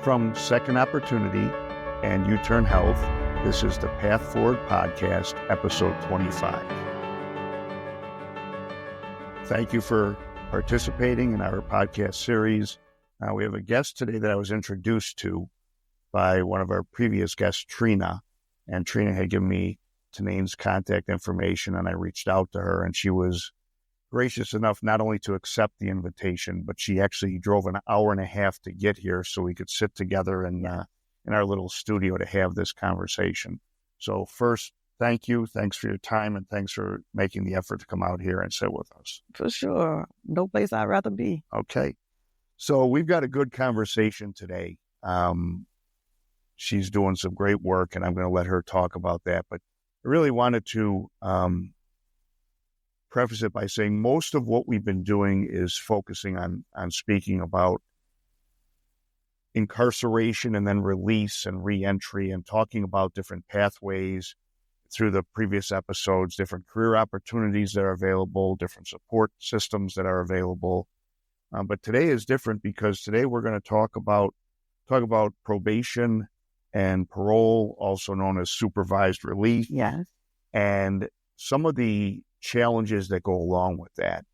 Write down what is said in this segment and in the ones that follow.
From Second Opportunity and U-Turn Health, this is the Path Forward Podcast, episode 25. Thank you for participating in our podcast series. We have a guest today that I was introduced to by one of our previous guests, Trina. And Trina had given me Tanaine's contact information, and I reached out to her, and she was gracious enough not only to accept the invitation, but she actually drove an hour and a half to get here so we could sit together in our little studio to have this conversation. So first, thank you. Thanks for your time, and thanks for making the effort to come out here and sit with us. For sure. No place I'd rather be. Okay. So we've got a good conversation today. She's doing some great work, and I'm going to let her talk about that. But I really wanted to preface it by saying most of what we've been doing is focusing on speaking about incarceration and then release and reentry, and talking about different pathways through the previous episodes, different career opportunities that are available, different support systems that are available. But today is different because today we're going to talk about probation and parole, also known as supervised release. Yes. And some of the challenges that go along with that.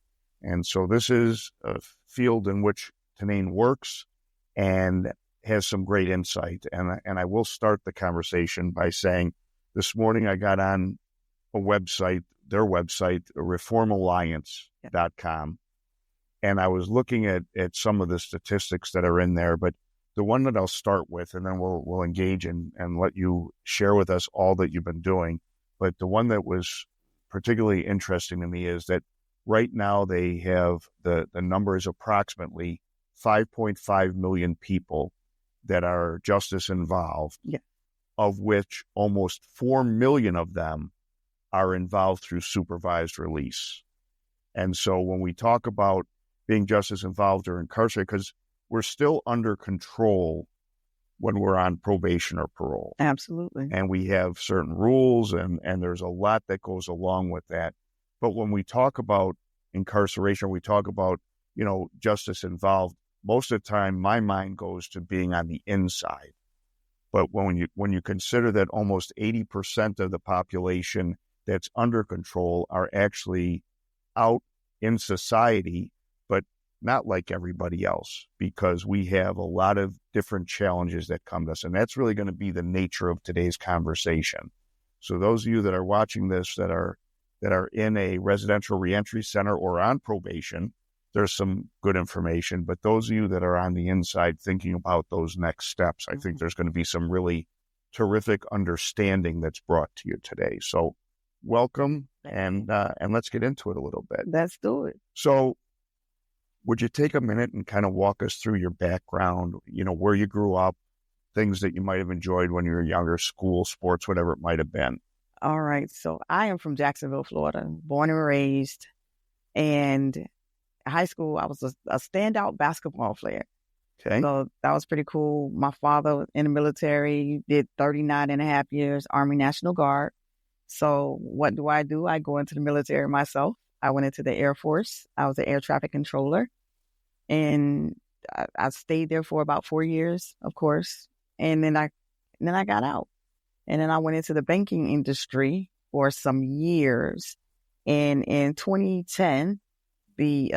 And so this is a field in which Tanaine works and has some great insight. And I will start the conversation by saying this morning I got on a website, their website, reformalliance.com, and I was looking at some of the statistics that are in there, but the one that I'll start with, and then we'll engage and let you share with us all that you've been doing. But the one that was particularly interesting to me is that right now they have the number is approximately 5.5 million people that are justice involved, of which almost 4 million of them are involved through supervised release. And so when we talk about being justice involved or incarcerated, because we're still under control when we're on probation or parole. Absolutely. And we have certain rules, and there's a lot that goes along with that. But when we talk about incarceration, we talk about, justice involved, most of the time my mind goes to being on the inside. But when you consider that almost 80% of the population that's under control are actually out in society, but not like everybody else, because we have a lot of different challenges that come to us. And that's really going to be the nature of today's conversation. So those of you that are watching this that are in a residential reentry center or on probation, there's some good information. But those of you that are on the inside thinking about those next steps, I think there's going to be some really terrific understanding that's brought to you today. So welcome, and let's get into it a little bit. Let's do it. So would you take a minute and kind of walk us through your background, where you grew up, things that you might have enjoyed when you were younger, school, sports, whatever it might have been? All right. So I am from Jacksonville, Florida, born and raised. And in high school, I was a standout basketball player. Okay. So that was pretty cool. My father in the military did 39 and a half years, Army National Guard. So what do? I go into the military myself. I went into the Air Force. I was an air traffic controller. And I stayed there for about 4 years, of course. And then I got out. And then I went into the banking industry for some years. And in 2010, the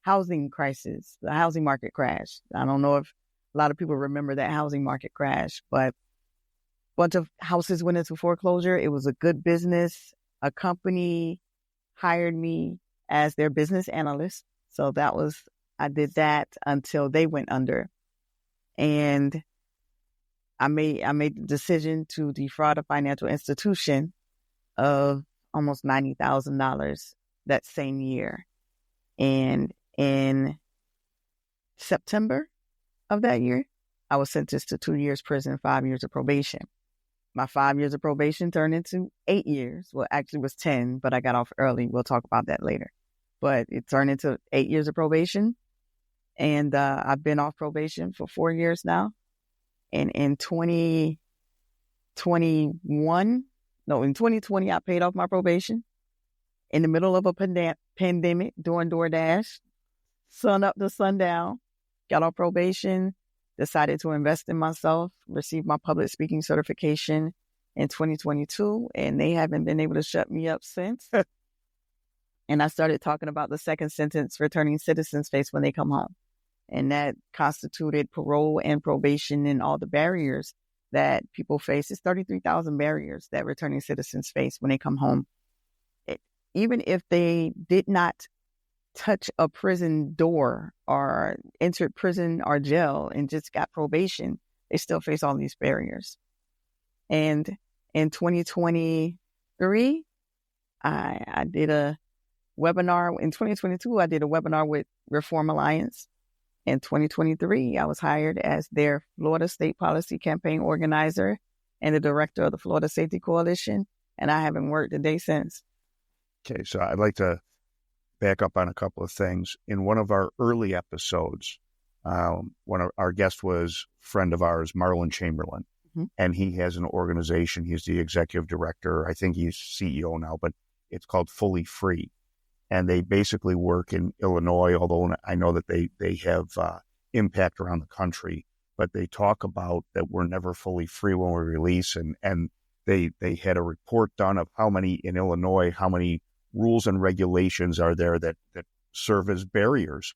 housing crisis, the housing market crashed. I don't know if a lot of people remember that housing market crash, but a bunch of houses went into foreclosure. It was a good business. A company hired me as their business analyst. So I did that until they went under. And I made the decision to defraud a financial institution of almost $90,000 that same year. And in September of that year, I was sentenced to 2 years prison, 5 years of probation. My 5 years of probation turned into 8 years. Well, actually it was 10, but I got off early. We'll talk about that later. But it turned into 8 years of probation. And I've been off probation for 4 years now. And in 2020, I paid off my probation in the middle of a pandemic, doing DoorDash, sun up to sundown, got off probation. decided to invest in myself, received my public speaking certification in 2022, and they haven't been able to shut me up since. And I started talking about the second sentence returning citizens face when they come home. And that constituted parole and probation and all the barriers that people face. It's 33,000 barriers that returning citizens face when they come home. Even if they did not touch a prison door or entered prison or jail and just got probation, they still face all these barriers. And in 2023, I did a webinar. In 2022, I did a webinar with Reform Alliance. In 2023, I was hired as their Florida State Policy Campaign Organizer and the Director of the Florida Safety Coalition, and I haven't worked a day since. Okay, so I'd like to back up on a couple of things. In one of our early episodes, one of our guest was a friend of ours, Marlon Chamberlain, and he has an organization. He's the executive director. I think he's CEO now, but it's called Fully Free. And they basically work in Illinois, although I know that they have impact around the country. But they talk about that we're never fully free when we release. And they had a report done of how many in Illinois, how many rules and regulations are there that serve as barriers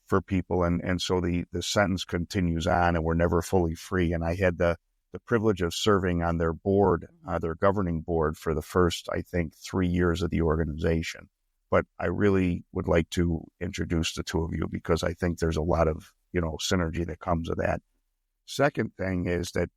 for people. And so the sentence continues on, and we're never fully free. And I had the privilege of serving on their board, their governing board, for the first, I think, 3 years of the organization. But I really would like to introduce the two of you because I think there's a lot of, synergy that comes of that. Second thing is that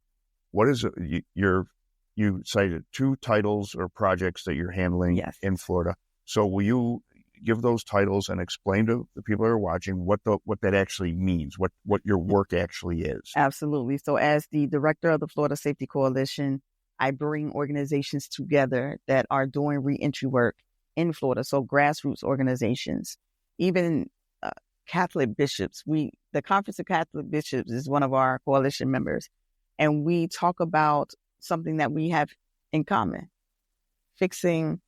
you cited 2 titles or projects that you're handling in Florida. So will you give those titles and explain to the people that are watching what that actually means, what your work actually is? Absolutely. So as the Director of the Florida Safety Coalition, I bring organizations together that are doing reentry work in Florida, so grassroots organizations, even Catholic bishops. The Conference of Catholic Bishops is one of our coalition members, and we talk about something that we have in common, fixing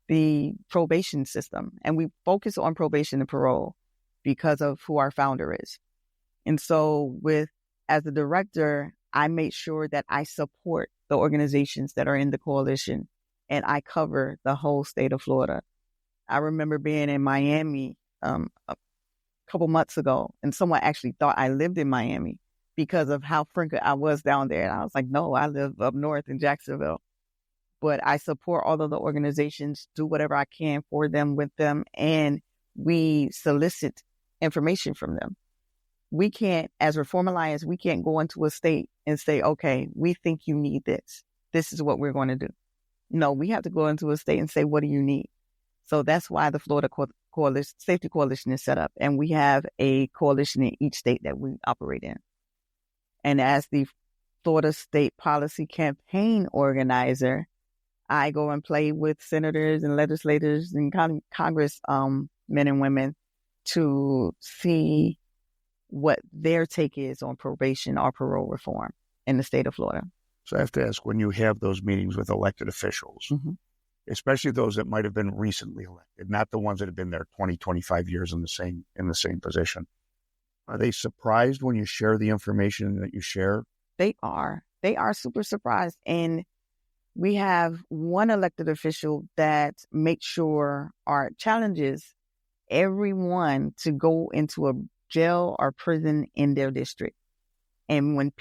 the probation system. And we focus on probation and parole because of who our founder is. And so as a director, I make sure that I support the organizations that are in the coalition, and I cover the whole state of Florida. I remember being in Miami a couple months ago, and someone actually thought I lived in Miami because of how frequent I was down there. And I was like, no, I live up north in Jacksonville. But I support all of the organizations, do whatever I can for them, with them, and we solicit information from them. We can't, as Reform Alliance, we can't go into a state and say, okay, we think you need this. This is what we're going to do. No, we have to go into a state and say, what do you need? So that's why the Florida Safety Coalition is set up. And we have a coalition in each state that we operate in. And as the Florida State Policy Campaign Organizer, I go and play with senators and legislators and Congress men and women to see what their take is on probation or parole reform in the state of Florida. So I have to ask, when you have those meetings with elected officials, especially those that might have been recently elected, not the ones that have been there 20, 25 years in the same position, are they surprised when you share the information that you share? They are super surprised. And we have one elected official that makes sure or challenges everyone to go into a jail or prison in their district. And when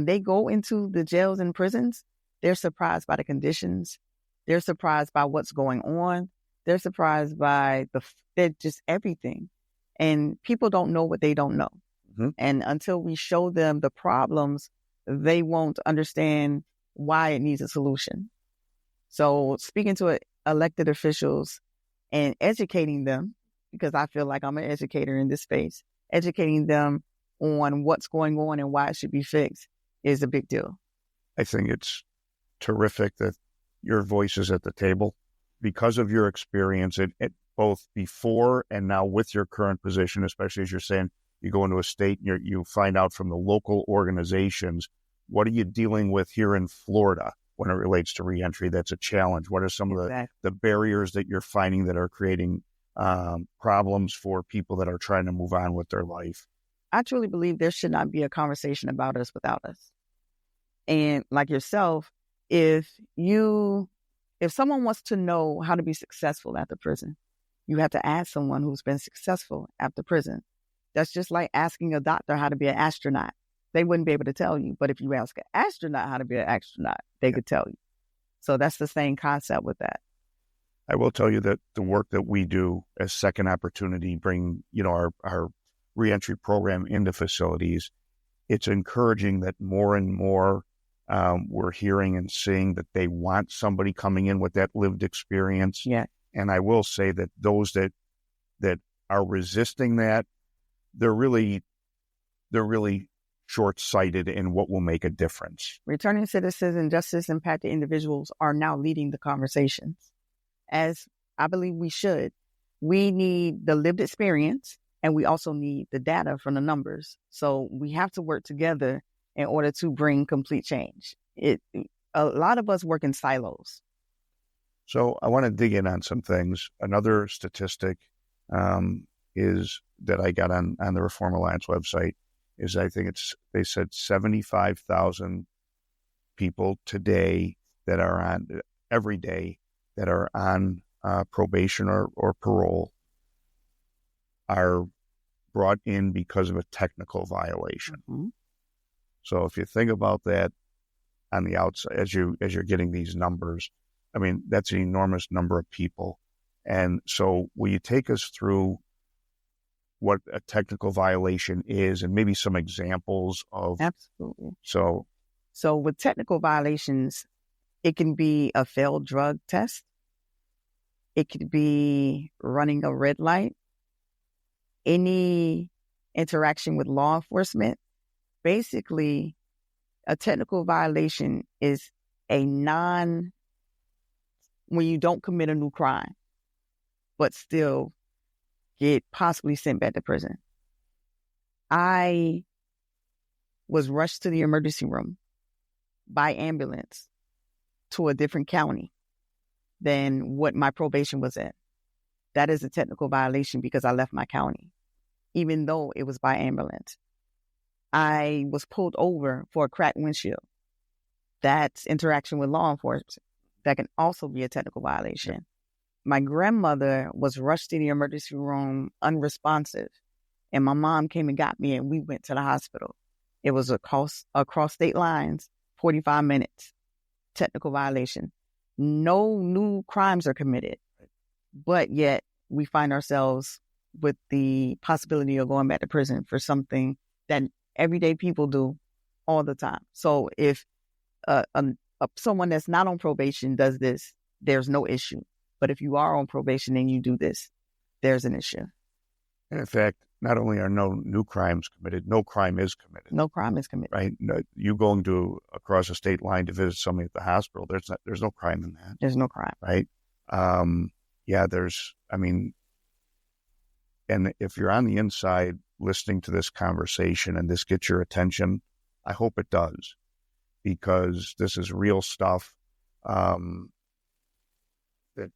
they go into the jails and prisons, they're surprised by the conditions. They're surprised by what's going on. They're surprised by just everything. And people don't know what they don't know. And until we show them the problems, they won't understand why it needs a solution. So speaking to elected officials and educating them, because I feel like I'm an educator in this space, educating them on what's going on and why it should be fixed is a big deal. I think it's terrific that your voice is at the table because of your experience at both before and now with your current position, especially as you're saying, you go into a state and you find out from the local organizations, what are you dealing with here in Florida when it relates to reentry? That's a challenge. What are some of the barriers that you're finding that are creating problems for people that are trying to move on with their life? I truly believe there should not be a conversation about us without us. And like yourself, if someone wants to know how to be successful after prison, you have to ask someone who's been successful after prison. That's just like asking a doctor how to be an astronaut. They wouldn't be able to tell you. But if you ask an astronaut how to be an astronaut, they could tell you. So that's the same concept with that. I will tell you that the work that we do as Second Opportunity, bring, our reentry program into facilities, it's encouraging that more and more we're hearing and seeing that they want somebody coming in with that lived experience. Yeah. And I will say that those that are resisting that, they're really short-sighted in what will make a difference. Returning citizens and justice-impacted individuals are now leading the conversations, as I believe we should. We need the lived experience, and we also need the data from the numbers. So we have to work together in order to bring complete change. A lot of us work in silos. So I want to dig in on some things. Another statistic is that I got on the Reform Alliance website is they said 75,000 people today every day that are on probation or parole are brought in because of a technical violation. Mm-hmm. So if you think about that on the outside, as you're getting these numbers, I mean, that's an enormous number of people. And so will you take us through what a technical violation is and maybe some examples of? Absolutely. So with technical violations, it can be a failed drug test. It could be running a red light, any interaction with law enforcement. Basically, a technical violation is when you don't commit a new crime, but still get possibly sent back to prison. I was rushed to the emergency room by ambulance to a different county than what my probation was in. That is a technical violation because I left my county, even though it was by ambulance. I was pulled over for a cracked windshield. That's interaction with law enforcement. That can also be a technical violation. My grandmother was rushed to the emergency room unresponsive, and my mom came and got me, and we went to the hospital. It was across state lines, 45 minutes, technical violation. No new crimes are committed, but yet we find ourselves with the possibility of going back to prison for something that everyday people do all the time. So if someone that's not on probation does this, there's no issue. But if you are on probation and you do this, there's an issue. And in fact, not only are no new crimes committed, no crime is committed. No crime is committed. Right? No, you going across a state line to visit somebody at the hospital, there's no crime in that. There's no crime. Right? And if you're on the inside listening to this conversation and this gets your attention, I hope it does, because this is real stuff. That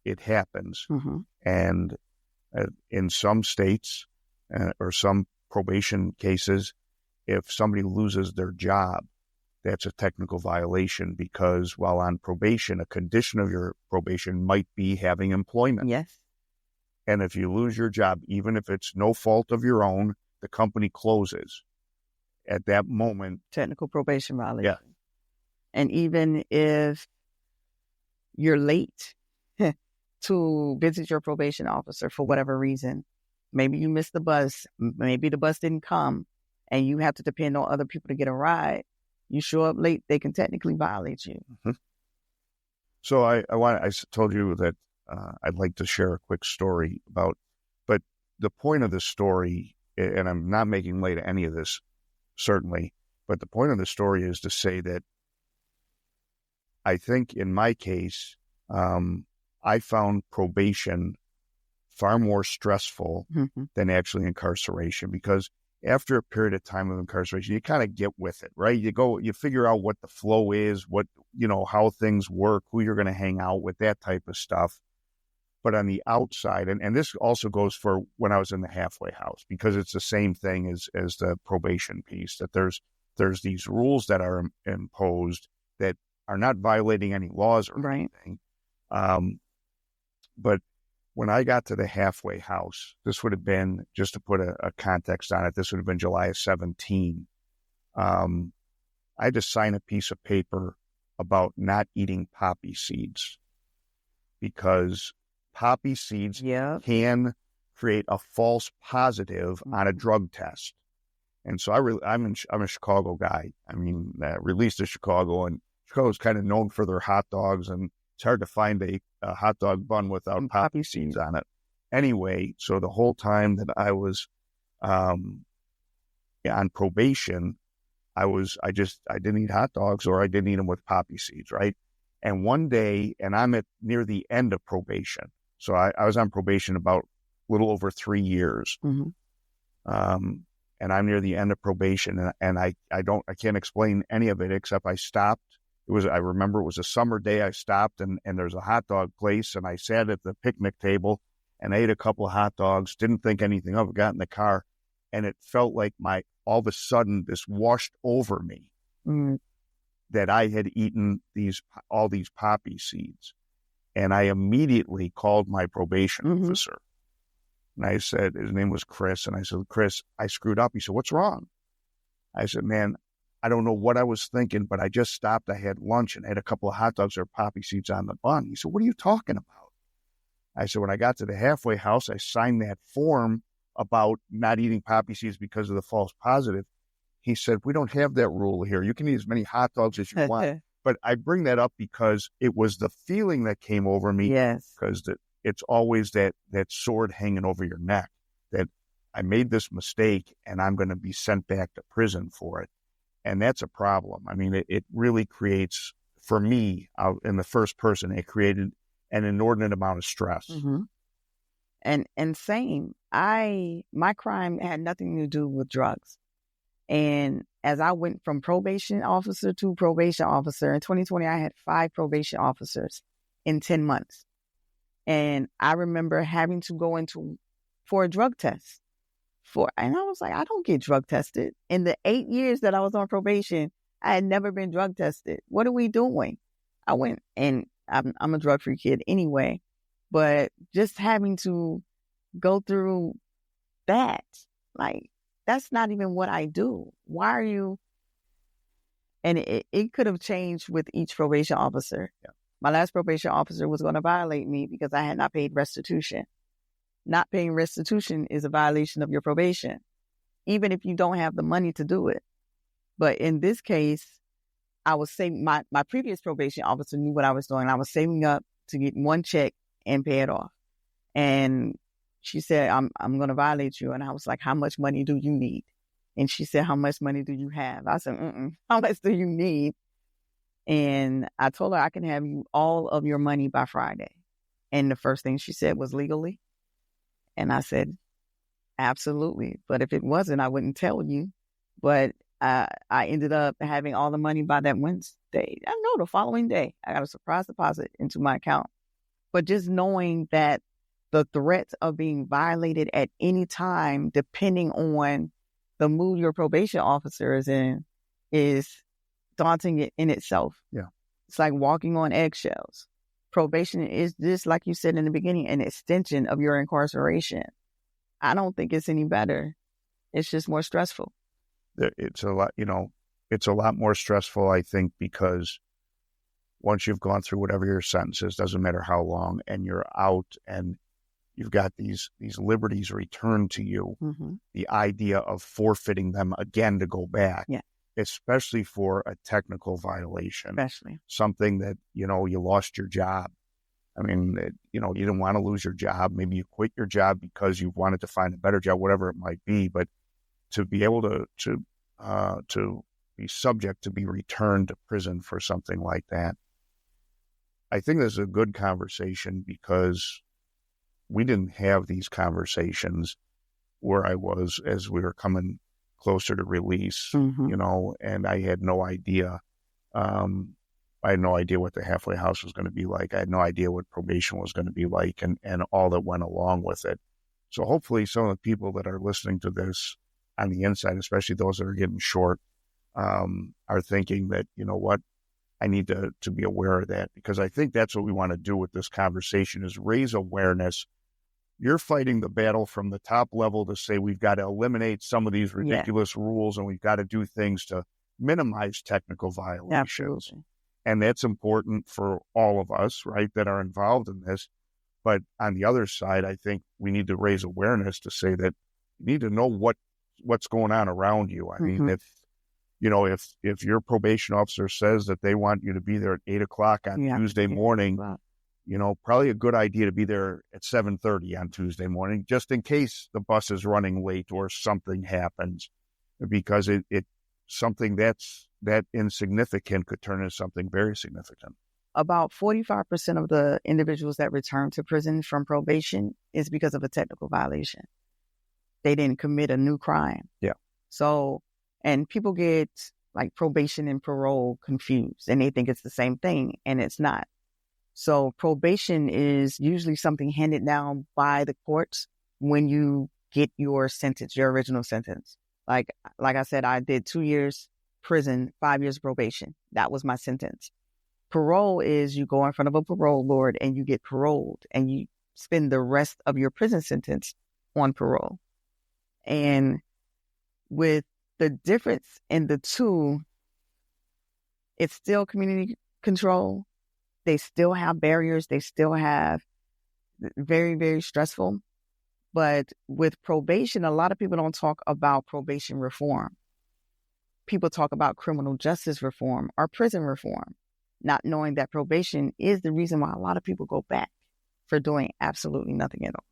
it happens. Mm-hmm. And in some states or some probation cases, if somebody loses their job, that's a technical violation, because while on probation, a condition of your probation might be having employment. Yes. And if you lose your job, even if it's no fault of your own, the company closes. At that moment. Technical probation violation. Yeah. And even if you're late to visit your probation officer for whatever reason, maybe you missed the bus, maybe the bus didn't come, and you have to depend on other people to get a ride, you show up late, they can technically violate you. Mm-hmm. So I told you that I'd like to share a quick story but the point of the story, and I'm not making light of any of this, certainly, but the point of the story is to say that I think in my case, I found probation far more stressful mm-hmm. than actually incarceration, because after a period of time of incarceration, you kind of get with it, right? You figure out what the flow is, how things work, who you're going to hang out with, that type of stuff. But on the outside, and this also goes for when I was in the halfway house, because it's the same thing as the probation piece, that there's these rules that are imposed that are not violating any laws or anything. But when I got to the halfway house, this would have been, just to put a context on it, this would have been July of 17. I had to sign a piece of paper about not eating poppy seeds, because poppy seeds can create a false positive on a drug test. And so I'm a Chicago guy. I mean, released to Chicago, and Chicago's kind of known for their hot dogs, and it's hard to find a hot dog bun without poppy seeds on it. Anyway, so the whole time that I was on probation, I didn't eat hot dogs, or I didn't eat them with poppy seeds, right? And one day, and I'm near the end of probation. So I was on probation about a little over 3 years. And I'm near the end of probation, and I can't explain any of it, except I stopped. I remember it was a summer day. I stopped, and there's a hot dog place, and I sat at the picnic table and ate a couple of hot dogs, didn't think anything of it, got in the car, and it felt like all of a sudden this washed over me that I had eaten all these poppy seeds. And I immediately called my probation officer. And I said, his name was Chris. And I said, Chris, I screwed up. He said, what's wrong? I said, man, I don't know what I was thinking, but I just stopped. I had lunch and had a couple of hot dogs or poppy seeds on the bun. He said, what are you talking about? I said, when I got to the halfway house, I signed that form about not eating poppy seeds because of the false positive. He said, we don't have that rule here. You can eat as many hot dogs as you want. But I bring that up because it was the feeling that came over me. Yes. Because it's always that sword hanging over your neck, that I made this mistake and I'm going to be sent back to prison for it. And that's a problem. I mean, it really creates, for me, in the first person, it created an inordinate amount of stress. And same, my crime had nothing to do with drugs. And as I went from probation officer to probation officer, in 2020, I had 5 probation officers in 10 months. And I remember having to go for a drug test. And I was like, I don't get drug tested. In the 8 years that I was on probation, I had never been drug tested. What are we doing? I went, and I'm a drug-free kid anyway, but just having to go through that, like, that's not even what I do. Why are you? And it could have changed with each probation officer. Yeah. My last probation officer was going to violate me because I had not paid restitution. Not paying restitution is a violation of your probation, even if you don't have the money to do it. But in this case, I was saving, my previous probation officer knew what I was doing. I was saving up to get one check and pay it off. And she said, I'm going to violate you. And I was like, how much money do you need? And she said, how much money do you have? I said, how much do you need? And I told her I can have you all of your money by Friday. And the first thing she said was, legally? And I said, absolutely. But if it wasn't, I wouldn't tell you. But I ended up having all the money by that Wednesday. I know the following day, I got a surprise deposit into my account. But just knowing that the threat of being violated at any time, depending on the mood your probation officer is in, is daunting in itself. Yeah. It's like walking on eggshells. Probation is just, like you said in the beginning, an extension of your incarceration. I don't think it's any better. It's just more stressful. It's a lot, it's a lot more stressful, I think, because once you've gone through whatever your sentence is, doesn't matter how long, and you're out and you've got these liberties returned to you, the idea of forfeiting them again to go back, especially for a technical violation, something that, you lost your job. I mean, you didn't want to lose your job. Maybe you quit your job because you wanted to find a better job, whatever it might be. But to be able to be subject to be returned to prison for something like that, I think this is a good conversation, because we didn't have these conversations where I was as we were coming closer to release, and I had no idea. I had no idea what the halfway house was going to be like. I had no idea what probation was going to be like and all that went along with it. So hopefully some of the people that are listening to this on the inside, especially those that are getting short, are thinking that, you know what, I need to be aware of that, because I think that's what we want to do with this conversation is raise awareness. You're fighting the battle from the top level to say we've got to eliminate some of these ridiculous rules and we've got to do things to minimize technical violations. Absolutely. And that's important for all of us, right, that are involved in this. But on the other side, I think we need to raise awareness to say that you need to know what's going on around you. I mean, if your probation officer says that they want you to be there at 8:00 on Tuesday morning, probably a good idea to be there at 7:30 on Tuesday morning, just in case the bus is running late or something happens, because something that insignificant could turn into something very significant. About 45% of the individuals that return to prison from probation is because of a technical violation. They didn't commit a new crime. Yeah. So, and people get like probation and parole confused and they think it's the same thing, and it's not. So probation is usually something handed down by the courts when you get your sentence, your original sentence. Like I said, I did 2 years prison, 5 years probation. That was my sentence. Parole is you go in front of a parole board and you get paroled and you spend the rest of your prison sentence on parole. And with the difference in the two, it's still community control. They still have barriers. They still have very, very stressful. But with probation, a lot of people don't talk about probation reform. People talk about criminal justice reform or prison reform, not knowing that probation is the reason why a lot of people go back for doing absolutely nothing at all.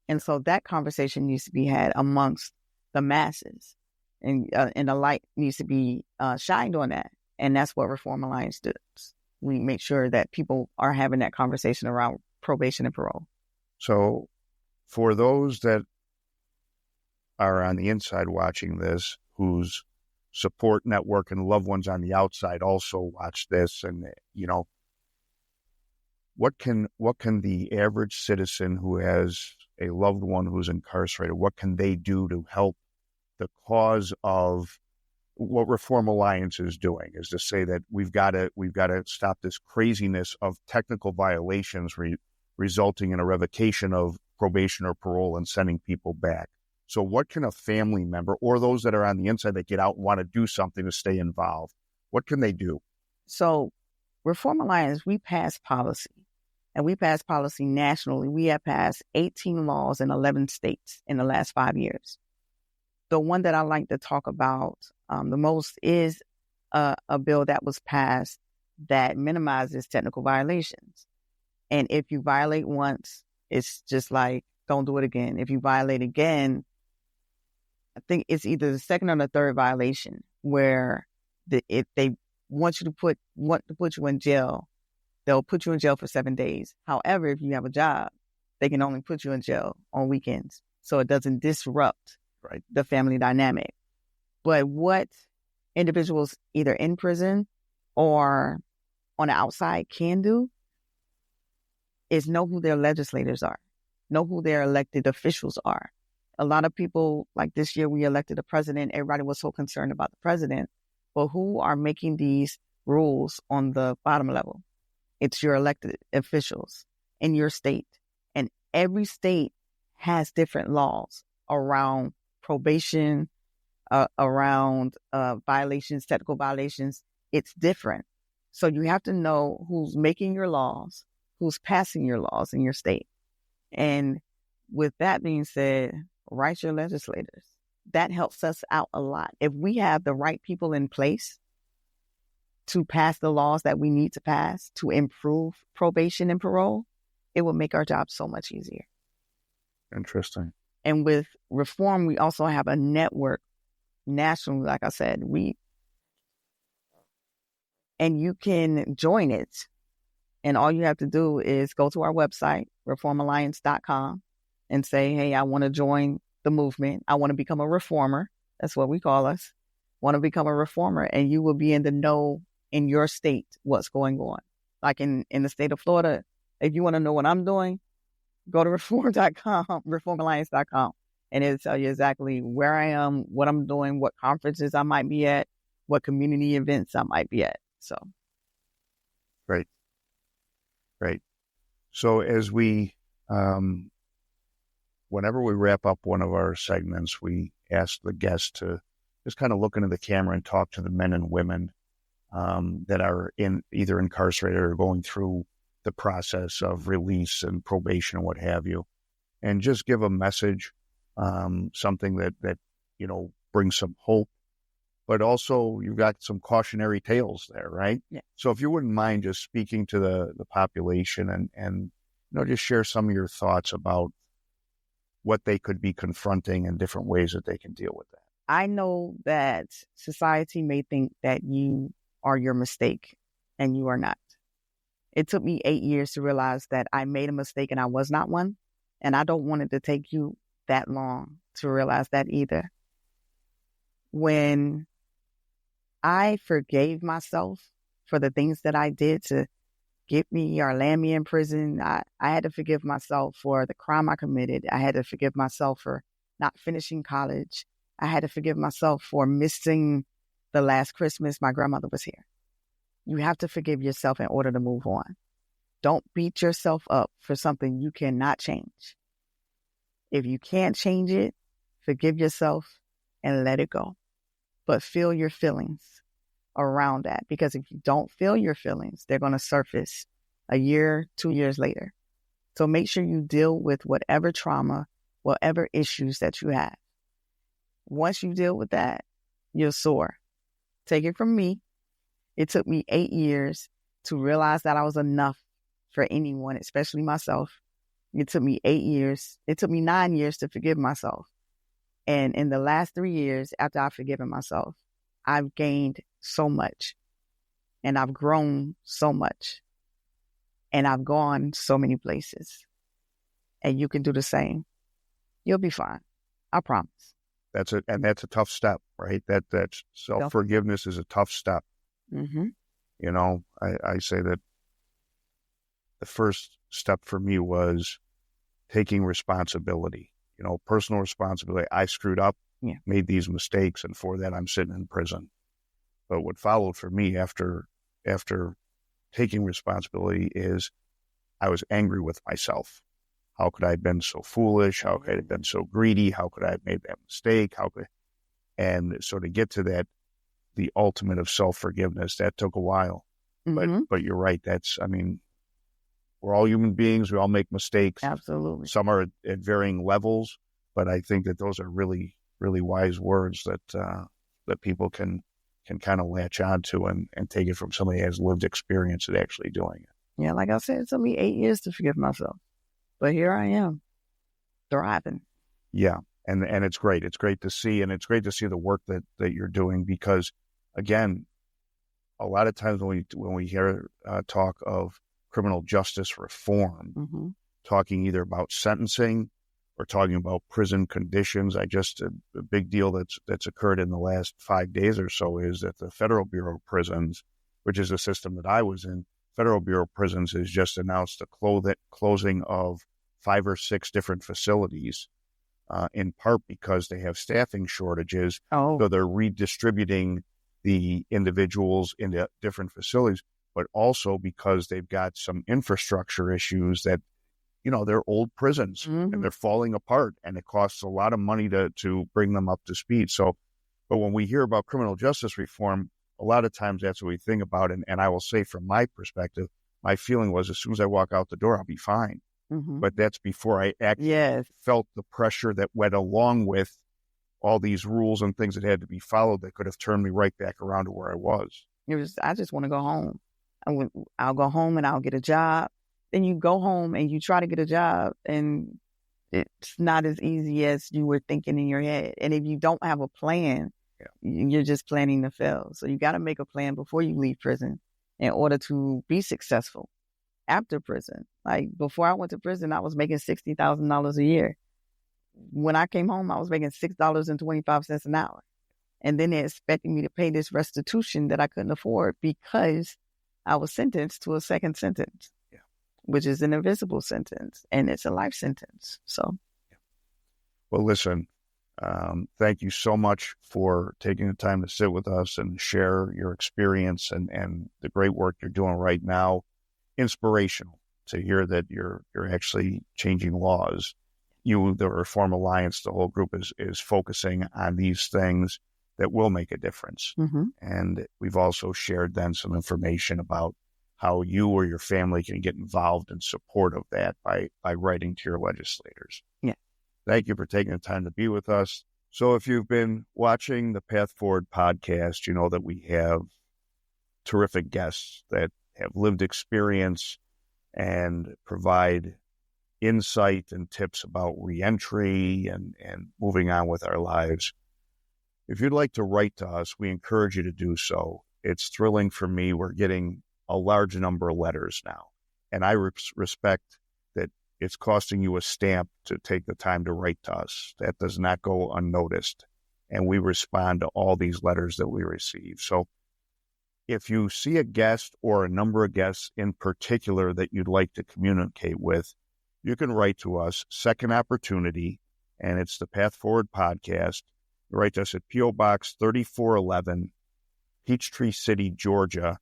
And so that conversation needs to be had amongst the masses, and the light needs to be shined on that. And that's what Reform Alliance does. We make sure that people are having that conversation around probation and parole. So for those that are on the inside watching this, whose support network and loved ones on the outside also watch this, and what can the average citizen who has a loved one who's incarcerated, what can they do to help the cause of what Reform Alliance is doing? Is to say that we've got to stop this craziness of technical violations resulting in a revocation of probation or parole and sending people back. So what can a family member or those that are on the inside that get out and want to do something to stay involved, what can they do? So Reform Alliance, we pass policy, and we pass policy nationally. We have passed 18 laws in 11 states in the last 5 years. The one that I like to talk about the most is a bill that was passed that minimizes technical violations. And if you violate once, it's just like, don't do it again. If you violate again, I think it's either the second or the third violation where if they want to put you in jail, they'll put you in jail for 7 days. However, if you have a job, they can only put you in jail on weekends, so it doesn't disrupt the family dynamic. But what individuals either in prison or on the outside can do is know who their legislators are, know who their elected officials are. A lot of people, like this year, we elected a president. Everybody was so concerned about the president. But who are making these rules on the bottom level? It's your elected officials in your state. And every state has different laws around probation, around violations, technical violations. It's different. So you have to know who's making your laws, who's passing your laws in your state. And with that being said, write your legislators. That helps us out a lot. If we have the right people in place to pass the laws that we need to pass to improve probation and parole, it will make our job so much easier. Interesting. And with reform, we also have a network nationally, like I said, and you can join it. And all you have to do is go to our website, reformalliance.com, and say, hey, I want to join the movement. I want to become a reformer. That's what we call us. Want to become a reformer. And you will be in the know in your state what's going on. Like in the state of Florida, if you want to know what I'm doing, go to reform.com, reformalliance.com, and it'll tell you exactly where I am, what I'm doing, what conferences I might be at, what community events I might be at. So. Great. So as we, whenever we wrap up one of our segments, we ask the guests to just kind of look into the camera and talk to the men and women that are either incarcerated or going through the process of release and probation and what have you, and just give a message, something that brings some hope, but also you've got some cautionary tales there, right? Yeah. So if you wouldn't mind just speaking to the population and just share some of your thoughts about what they could be confronting and different ways that they can deal with that. I know that society may think that you are your mistake, and you are not. It took me 8 years to realize that I made a mistake and I was not one. And I don't want it to take you that long to realize that either. When I forgave myself for the things that I did to get me or land me in prison, I had to forgive myself for the crime I committed. I had to forgive myself for not finishing college. I had to forgive myself for missing the last Christmas my grandmother was here. You have to forgive yourself in order to move on. Don't beat yourself up for something you cannot change. If you can't change it, forgive yourself and let it go. But feel your feelings around that, because if you don't feel your feelings, they're going to surface a year, 2 years later. So make sure you deal with whatever trauma, whatever issues that you have. Once you deal with that, you'll soar. Take it from me. It took me 8 years to realize that I was enough for anyone, especially myself. It took me 8 years. It took me 9 years to forgive myself. And in the last 3 years, after I've forgiven myself, I've gained so much, and I've grown so much, and I've gone so many places. And you can do the same. You'll be fine. I promise. That's a tough step, right? That self-forgiveness is a tough step. Mm-hmm. I say that the first step for me was taking responsibility, personal responsibility. I screwed up, made these mistakes, and for that I'm sitting in prison. But what followed for me after taking responsibility is I was angry with myself. How could I have been so foolish? How could I have been so greedy? How could I have made that mistake? And so to get to that, the ultimate of self-forgiveness, that took a while. Mm-hmm. But you're right. We're all human beings. We all make mistakes. Absolutely. Some are at varying levels, but I think that those are really, really wise words that people can kind of latch onto and take it from somebody who has lived experience at actually doing it. Yeah, like I said, it took me 8 years to forgive myself. But here I am, thriving. Yeah, and it's great. It's great to see, and it's great to see the work that you're doing, because, again, a lot of times when we hear talk of criminal justice reform, mm-hmm. talking either about sentencing or talking about prison conditions, a big deal that's occurred in the last 5 days or so is that the Federal Bureau of Prisons, which is a system that I was in, Federal Bureau of Prisons has just announced the closing of 5 or 6 different facilities, in part because they have staffing shortages. Oh. So they're redistributing the individuals into different facilities, but also because they've got some infrastructure issues that, they're old prisons, mm-hmm. and they're falling apart, and it costs a lot of money to bring them up to speed. So, but when we hear about criminal justice reform, a lot of times that's what we think about. And I will say, from my perspective, my feeling was as soon as I walk out the door, I'll be fine. Mm-hmm. But that's before I actually felt the pressure that went along with all these rules and things that had to be followed that could have turned me right back around to where I was. I just want to go home. I'll go home and I'll get a job. Then you go home and you try to get a job, and it's not as easy as you were thinking in your head. And if you don't have a plan, you're just planning to fail. So you got to make a plan before you leave prison in order to be successful after prison. Like before I went to prison, I was making $60,000 a year. When I came home, I was making $6.25 an hour. And then they expected me to pay this restitution that I couldn't afford because I was sentenced to a second sentence, which is an invisible sentence, and it's a life sentence. So, well, listen, thank you so much for taking the time to sit with us and share your experience and the great work you're doing right now. Inspirational to hear that you're actually changing laws. You, the Reform Alliance, the whole group is focusing on these things that will make a difference. mm-hmm. And we've also shared then some information about how you or your family can get involved in support of that by writing to your legislators. Yeah. Thank you for taking the time to be with us. So if you've been watching the Path Forward podcast, you know that we have terrific guests that have lived experience and provide insight and tips about reentry and moving on with our lives. If you'd like to write to us, we encourage you to do so. It's thrilling for me. We're getting a large number of letters now, and I respect that it's costing you a stamp to take the time to write to us. That does not go unnoticed, and we respond to all these letters that we receive. So if you see a guest or a number of guests in particular that you'd like to communicate with, you can write to us, Second Opportunity, and it's the Path Forward podcast. You write to us at P.O. Box 3411, Peachtree City, Georgia,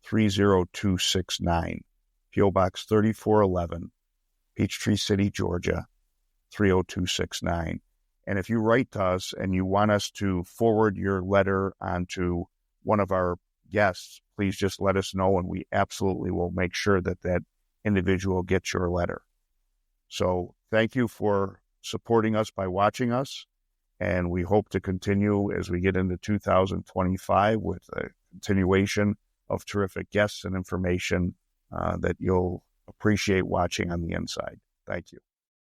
30269. P.O. Box 3411, Peachtree City, Georgia, 30269. And if you write to us and you want us to forward your letter onto one of our guests, please just let us know, and we absolutely will make sure that that individual gets your letter. So thank you for supporting us by watching us, and we hope to continue as we get into 2025 with a continuation of terrific guests and information that you'll appreciate watching on the inside. Thank you.